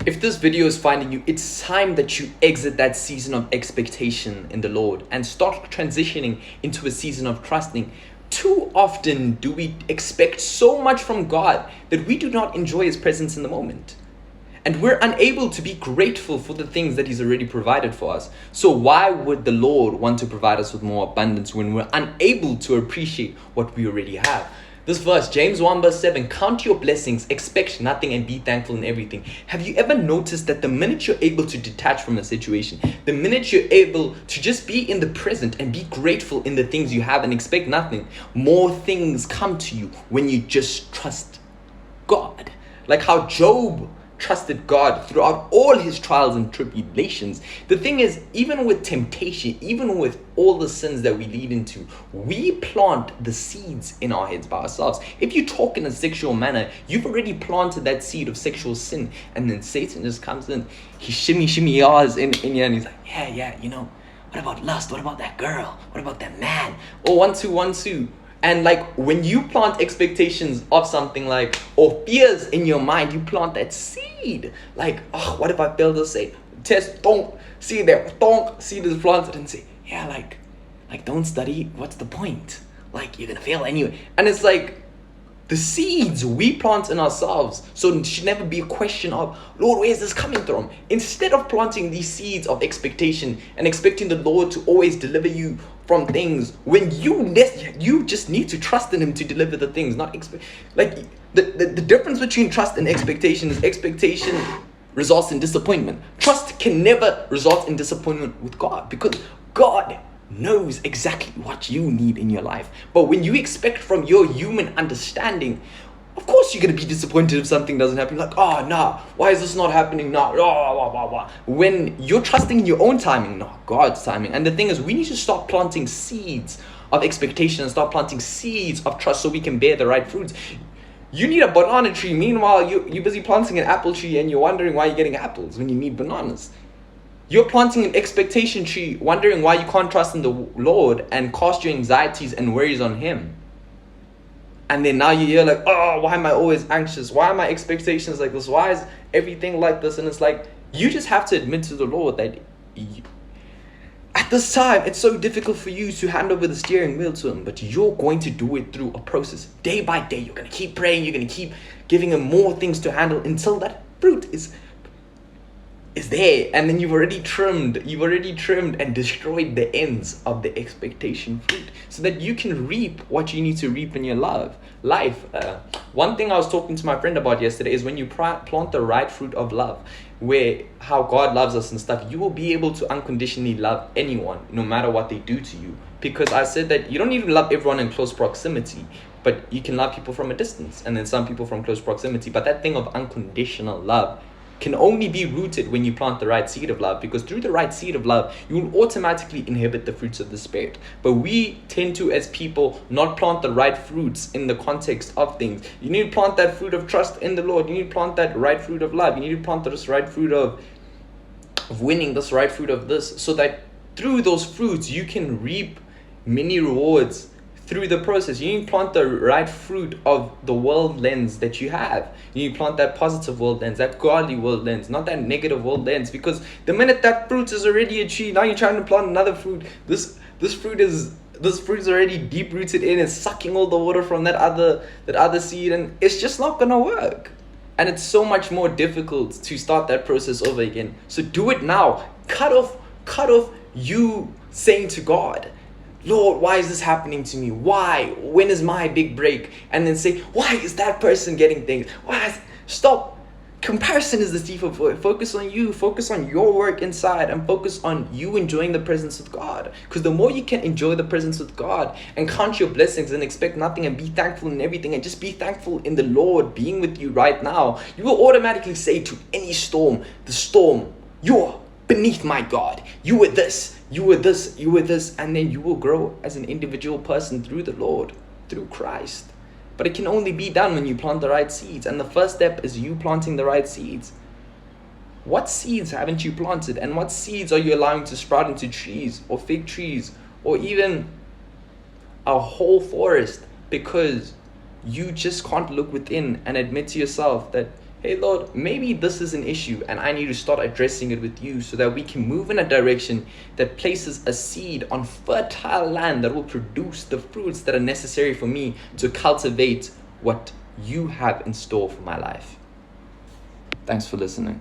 If this video is finding you, it's time that you exit that season of expectation in the Lord and start transitioning into a season of trusting. Too often do we expect so much from God that we do not enjoy His presence in the moment. And we're unable to be grateful for the things that He's already provided for us. So why would the Lord want to provide us with more abundance when we're unable to appreciate what we already have? This verse, James 1 verse 7, count your blessings, expect nothing, and be thankful in everything. Have you ever noticed that the minute you're able to detach from a situation, the minute you're able to just be in the present and be grateful in the things you have and expect nothing, more things come to you when you just trust God? Like how Job trusted God throughout all his trials and tribulations. The thing is, even with temptation, even with all the sins that we lead into, we plant the seeds in our heads by ourselves. If you talk in a sexual manner, you've already planted that seed of sexual sin, and then Satan just comes in, he shimmy yahs in you, and he's like, yeah, what about lust? What about that girl? What about that man? Oh, 1 2 1 2. And like when you plant expectations of something, like, or fears in your mind, you plant that seed. Like, oh, what if I fail to say test? Don't see there. Don't see this planted and say, yeah, like don't study. What's the point? Like, you're gonna fail anyway. And it's like the seeds we plant in ourselves. So it should never be a question of, Lord, where is this coming from? Instead of planting these seeds of expectation and expecting the Lord to always deliver you from things, when you just need to trust in Him to deliver the things, not expect. Like the difference between trust and expectation is expectation results in disappointment. Trust can never result in disappointment with God, because God knows exactly what you need in your life. But when you expect from your human understanding, of course you're going to be disappointed if something doesn't happen. Like, oh, nah, why is this not happening now? When you're trusting in your own timing, not God's timing. And the thing is, we need to stop planting seeds of expectation and start planting seeds of trust so we can bear the right fruits. You need a banana tree. Meanwhile, you're busy planting an apple tree and you're wondering why you're getting apples when you need bananas. You're planting an expectation tree, wondering why you can't trust in the Lord and cast your anxieties and worries on Him. And then now you're like, oh, why am I always anxious? Why are my expectations like this? Why is everything like this? And it's like, you just have to admit to the Lord that at this time, it's so difficult for you to hand over the steering wheel to Him, but you're going to do it through a process. Day by day, you're going to keep praying. You're going to keep giving Him more things to handle until that fruit is there, and then you've already trimmed and destroyed the ends of the expectation fruit so that you can reap what you need to reap in your life. One thing I was talking to my friend about yesterday is when you plant the right fruit of love, where how God loves us and stuff, you will be able to unconditionally love anyone no matter what they do to you. Because I said that you don't need to love everyone in close proximity, but you can love people from a distance, and then some people from close proximity. But that thing of unconditional love can only be rooted when you plant the right seed of love, because through the right seed of love, you will automatically inhibit the fruits of the Spirit. But we tend to, as people, not plant the right fruits in the context of things. You need to plant that fruit of trust in the Lord. You need to plant that right fruit of love. You need to plant this right fruit of winning, this right fruit of this, so that through those fruits, you can reap many rewards through the process. You need to plant the right fruit of the world lens that you have. You need to plant that positive world lens, that godly world lens, not that negative world lens. Because the minute that fruit is already a tree, now you're trying to plant another fruit. This fruit is already deep rooted in. It's sucking all the water from that other seed, and it's just not gonna work. And it's so much more difficult to start that process over again. So do it now. Cut off you saying to God, Lord, why is this happening to me? Why? When is my big break? And then say, why is that person getting things? Stop. Comparison is the thief of joy. Focus on you. Focus on your work inside, and focus on you enjoying the presence of God. Because the more you can enjoy the presence of God and count your blessings and expect nothing and be thankful in everything and just be thankful in the Lord being with you right now, you will automatically say to any storm, the storm, you're beneath my God. You were this, and then you will grow as an individual person through the Lord, through Christ. But it can only be done when you plant the right seeds. And the first step is you planting the right seeds. What seeds haven't you planted? And what seeds are you allowing to sprout into trees or fig trees or even a whole forest? Because you just can't look within and admit to yourself that hey Lord, maybe this is an issue and I need to start addressing it with you so that we can move in a direction that places a seed on fertile land that will produce the fruits that are necessary for me to cultivate what you have in store for my life. Thanks for listening.